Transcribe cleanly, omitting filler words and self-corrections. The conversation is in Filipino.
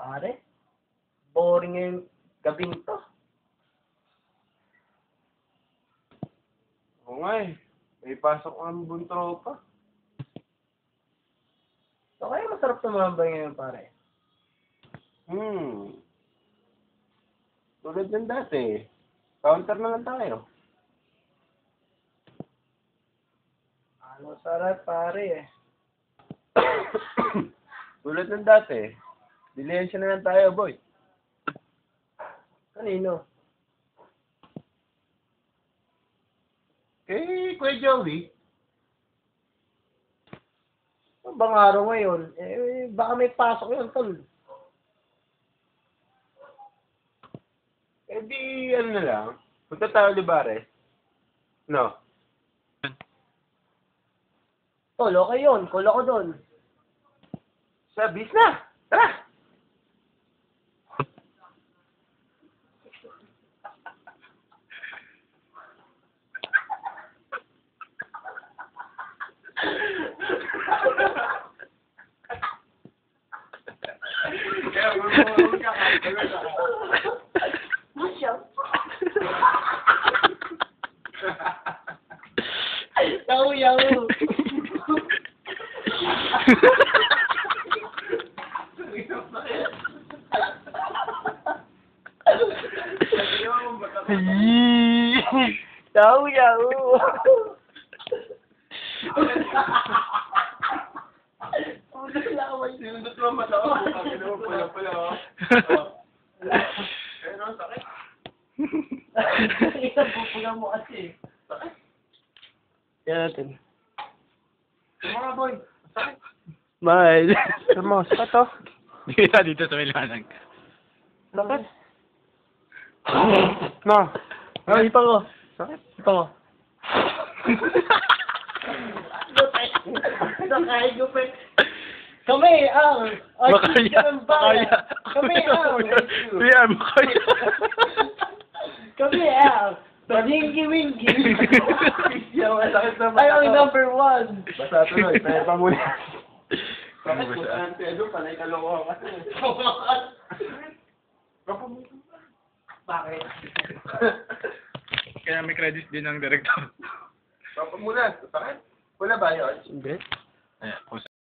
Pare, boring yung gabing to. Oo nga eh. May pasok ang buong tropa. So, kaya masarap tumambay ngayon, pare. Tulad ng dati. Counter na lang tayo. Ano sarap, pare eh. Tulad ng dati. Dilensya na lang tayo, boy. Kanino? Kay Kuya Joey. Ang bang araw ngayon? Eh, baka may pasok yun, tol. Eh di, ano na lang. Punta tayo, Libares. No? Tol, okay yun. Call ako doon. Sa bis na! Tara! Yahoo! Yahoo! Sinundot mo mata ko. Pula-pula. Pero sakit. Pupula mo kasi. Sakit. Yan natin. Mga boy. Sakit. Bye. Mo, sakit to. Dito sa Milanag. Sakit. No. Ay, ipa ko. Sakit. Ipa ko. Sakay ko pa. Kami ang Makaya. Makaya. Kami ang Kuya, makaya. Kami ang Palingi-wingi. Sakit na Ay, ang number 1. Basta tuloy. Tayo pa muna. Bakit kung saan Pedro, panay kalokohan kasi. Bakit? Kaya may credits din ng director. Papa muna. Bakit? Wala ba yun? Hindi.